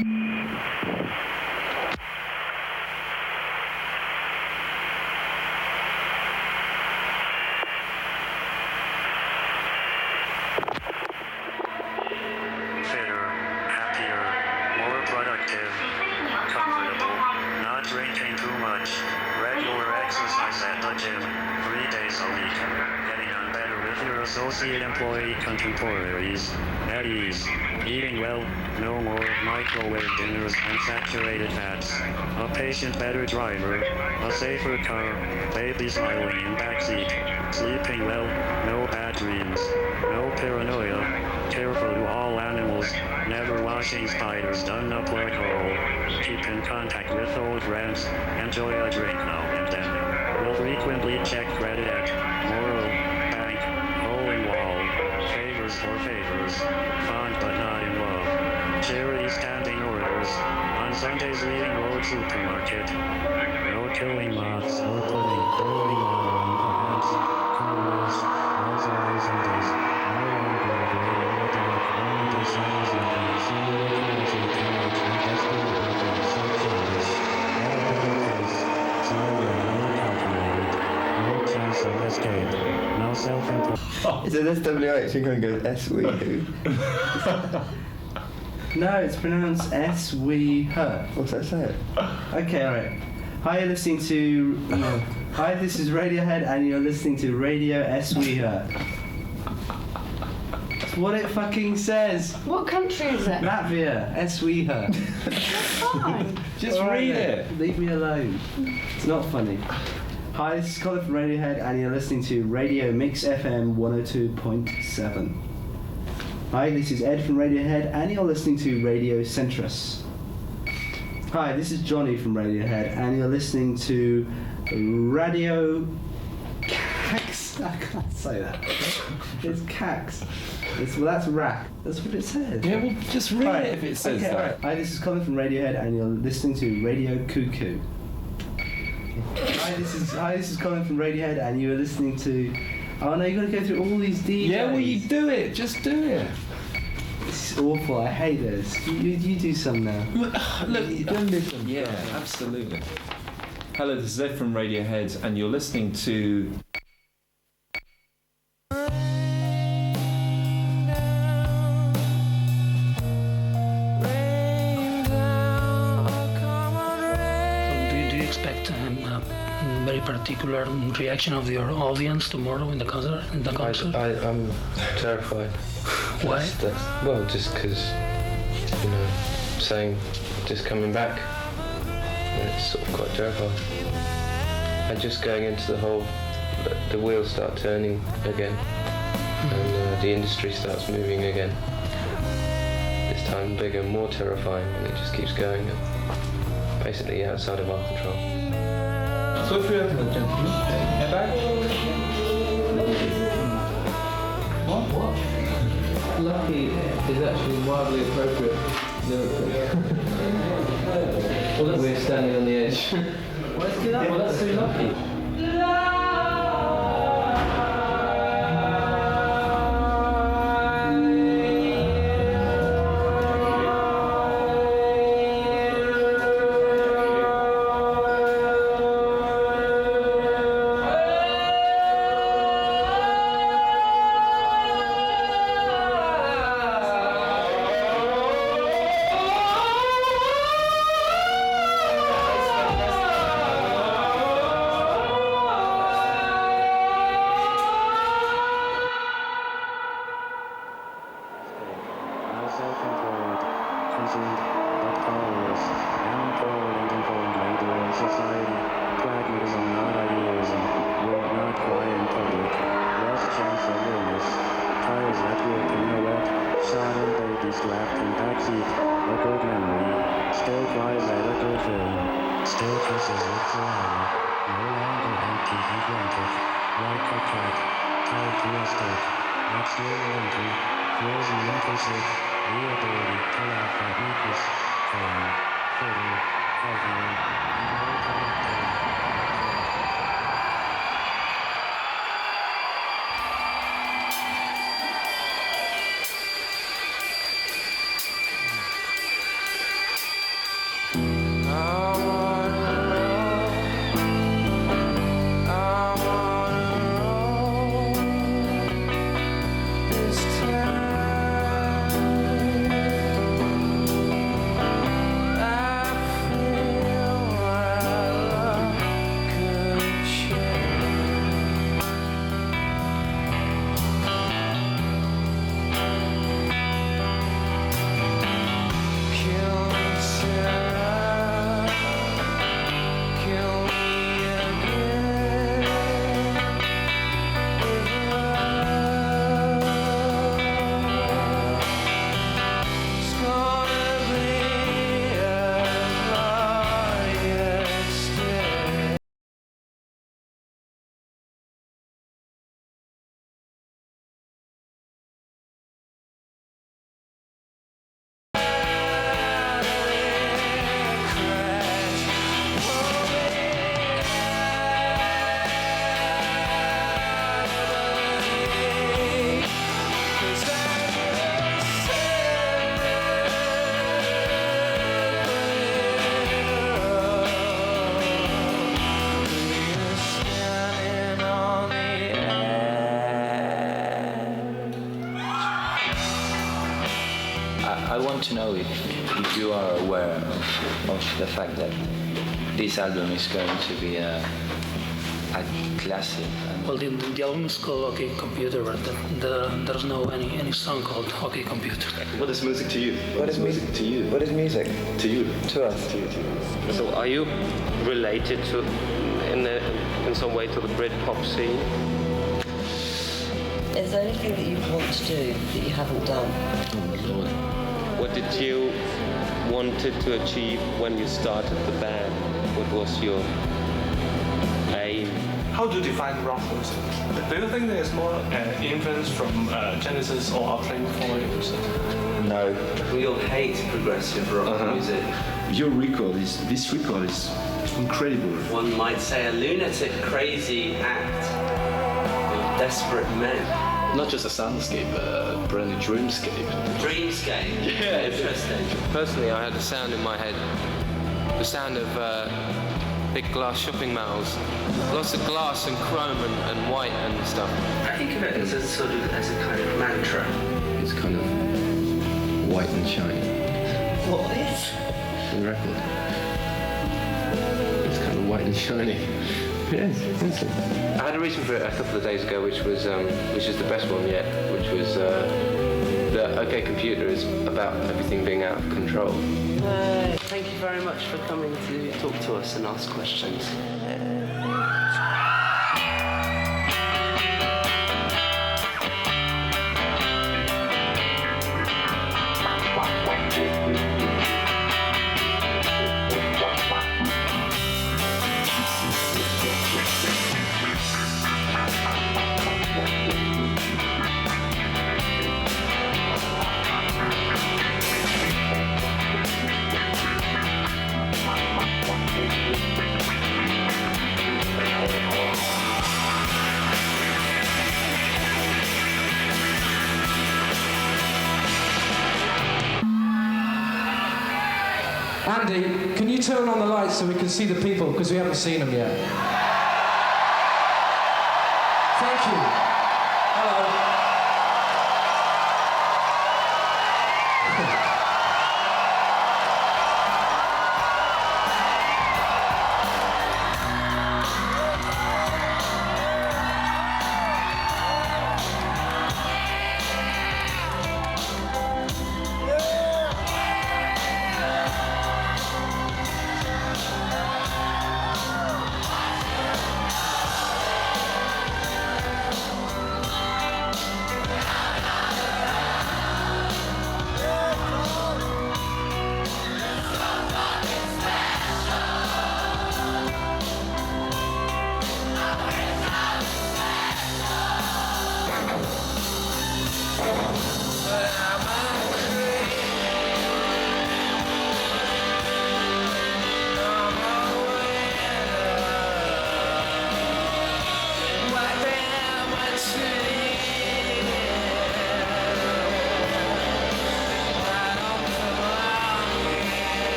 Fitter, happier, more productive, comfortable, not drinking too much, regular exercise at the gym, 3 days a week, getting on better with your associate employee contemporaries, at ease, eating well, no more microwave dinners and saturated fats, a patient better driver, a safer car, baby smiling in backseat, sleeping well, no bad dreams, no paranoia, careful to all animals, never washing spiders done up like coal, keep in contact with old friends, enjoy a drink now and then, will frequently check credit at moral, bank, hole in wall, favors for favors, fond but not in love, charity standing orders, on Sundays leading road supermarket, no killing moths or putting boiling water on the hands, cornrows, those are on Sundays, no longer great in the dark, only the sun is looking, similar cruelty to night, and desperate looking, so childish, at a better pace, slowly and more calculated, no chance of escape, no self-employed. Is it SWH? You're going to go S-we-who? No, it's pronounced S-we-her. What's that say? Okay, alright. Hi, you're listening to... Hi, this is Radiohead and you're listening to Radio S-we-her. That's what it fucking says. What country is it? Latvia, S-we-her. Fine. Just read it. Leave me alone. It's not funny. Hi, this is Colin from Radiohead and you're listening to Radio Mix FM 102.7. Hi, this is Ed from Radiohead and you're listening to Radio Centrus. Hi, this is Johnny from Radiohead and you're listening to Radio Cax. I can't say that. It's Cax. Well, that's rack. That's what it says. Yeah, well, just read Right, it if it says okay, that. right. Hi, this is Colin from Radiohead and you're listening to Radio Cuckoo. Hi, this is Colin from Radiohead and you're listening to... Oh no, you got to go through all these DJs. Yeah, well, you do it. Just do it. This is awful. I hate this. You do some now. Look, listen. Yeah, absolutely. Hello, this is Ed from Radiohead, and you're listening to. Do you expect a very particular reaction of your audience tomorrow in the concert? I'm terrified. Why? Well, just because, saying just coming back, it's sort of quite terrifying. And just going into the wheels start turning again, and the industry starts moving again. This time bigger, more terrifying, and it just keeps going. And basically outside of our control. So free of the gentlemen. Back. What? Lucky is actually wildly appropriate. We're standing on the edge. Let's get up. Well, that's so lucky. want to know if you are aware of the fact that this album is going to be a classic. Well, the album is called OK Computer, but there's no any song called OK Computer. What is music to you? What is music to you? What is music? To you. To us. To you. So are you related to, in some way, to the Britpop scene? Is there anything that you want to do that you haven't done? Oh Lord. What did you wanted to achieve when you started the band? What was your aim? How do you define rock music? Do you think there's more influence from Genesis or Pink Floyd? No. We all hate progressive rock music. This record is incredible. One might say a lunatic, crazy act of desperate men. Not just a soundscape, a brand new dreamscape. Dreamscape. Yeah. Interesting. Personally, I had a sound in my head. The sound of big glass shopping malls. Lots of glass and chrome and white and stuff. I think of it as a sort of as a kind of mantra. It's kind of white and shiny. What is? The record. It's kind of white and shiny. Yes, honestly. I had a reason for it a couple of days ago, which is the best one yet, which was that OK Computer is about everything being out of control. Thank you very much for coming to talk to us and ask questions. Andy, can you turn on the lights so we can see the people, because we haven't seen them yet? Thank you. Hello.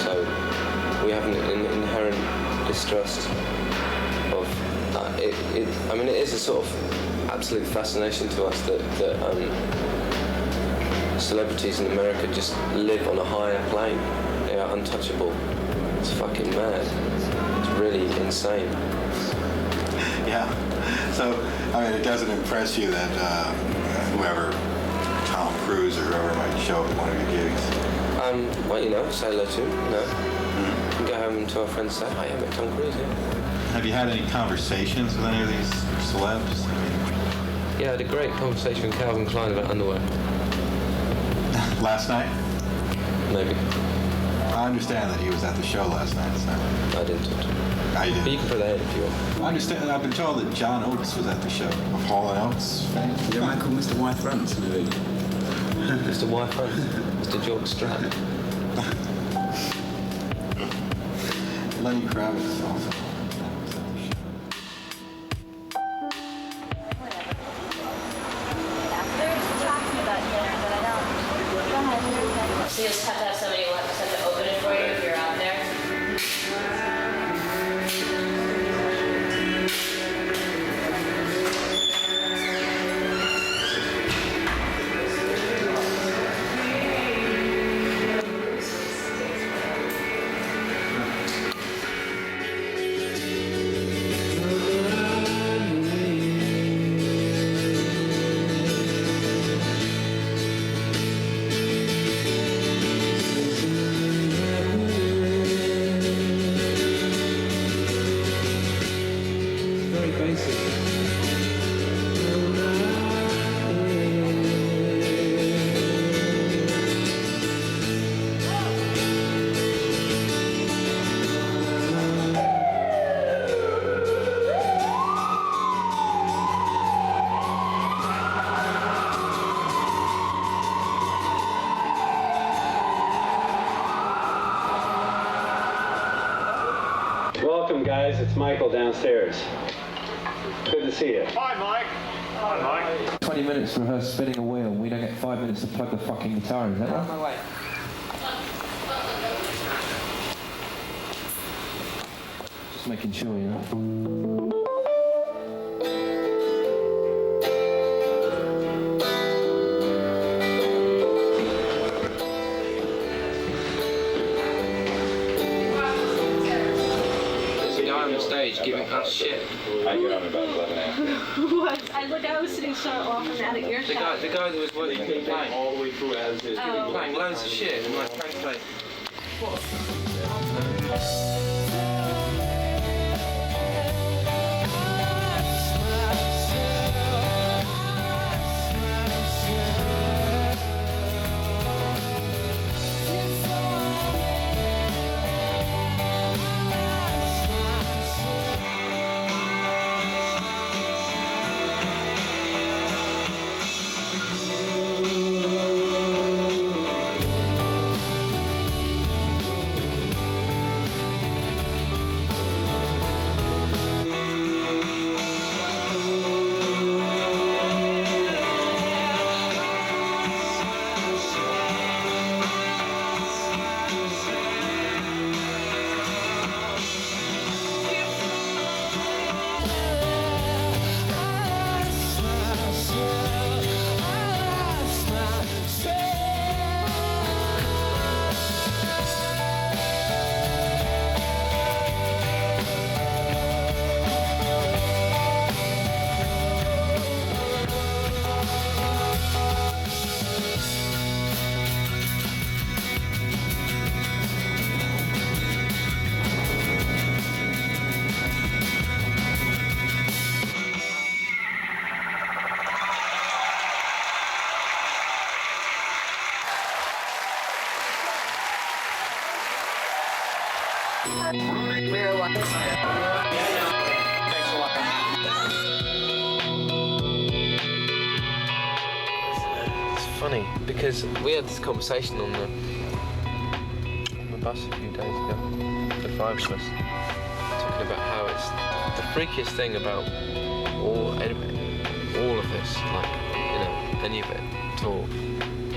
So we have an inherent distrust of it. I mean, it is a sort of absolute fascination to us that celebrities in America just live on a higher plane. They are untouchable. It's fucking mad. It's really insane. Yeah. So, I mean, it doesn't impress you that whoever, Tom Cruise or whoever might show up at one of your gigs? Well, you know, say hello to him, you know. Mm-hmm. Go home to our friends and say, hi, I met Tom Cruise, yeah. have you had any conversations with any of these celebs? Yeah, I had a great conversation with Calvin Klein about underwear. Last night? Maybe. I understand that he was at the show last night. So. I didn't talk to him. I did. But you can put that in if you want. I understand. I've been told that John Oates was at the show. A Hall & Oates fan. Is there a man called Mr. Y Fronts, maybe? Mr. Y Fronts? Mr. George Stratton? Lenny Kravitz also. So you just have to have somebody who will have to open it for you if you're out there? Welcome, guys. It's Michael downstairs. Good to see you. Hi, Mike. Hi, Mike. 20 minutes for her spinning a wheel, and we don't get 5 minutes to plug the fucking guitar in, is that right? On my way. Just making sure, you know. Giving us shit. I get on about 11 after. What? I was sitting so often out of earshot. The guy that was working They came all the way through as is. playing loads of shit and like prank play. It's funny because we had this conversation on the bus a few days ago, the five of us, talking about how it's the freakiest thing about all of this, like, you know, any of it at all,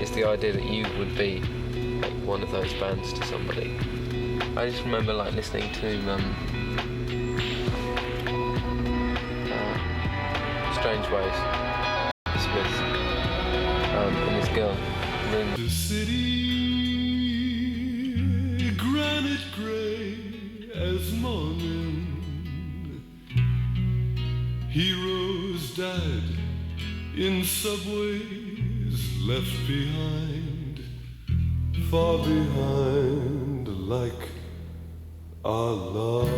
is the idea that you would be like one of those bands to somebody. I just remember like listening to Strange Ways, Smiths, and this girl. The city, granite grey as morning. Heroes died in subways left behind, far behind, like our love.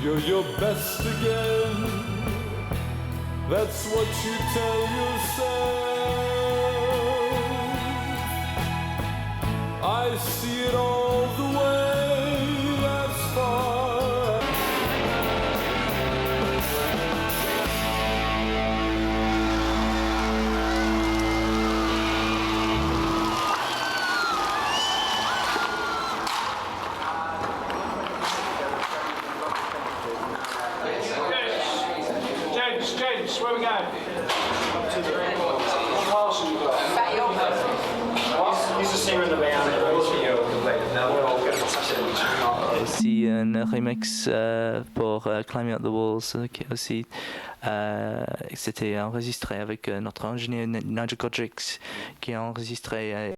you're your best again. That's what you tell yourself. I see it all the way as far. James, where we going? Up to the He's a singer in the band. Aussi un remix pour Climbing Up the Walls qui est aussi c'était enregistré avec notre ingénieur Nigel Godricks qui a enregistré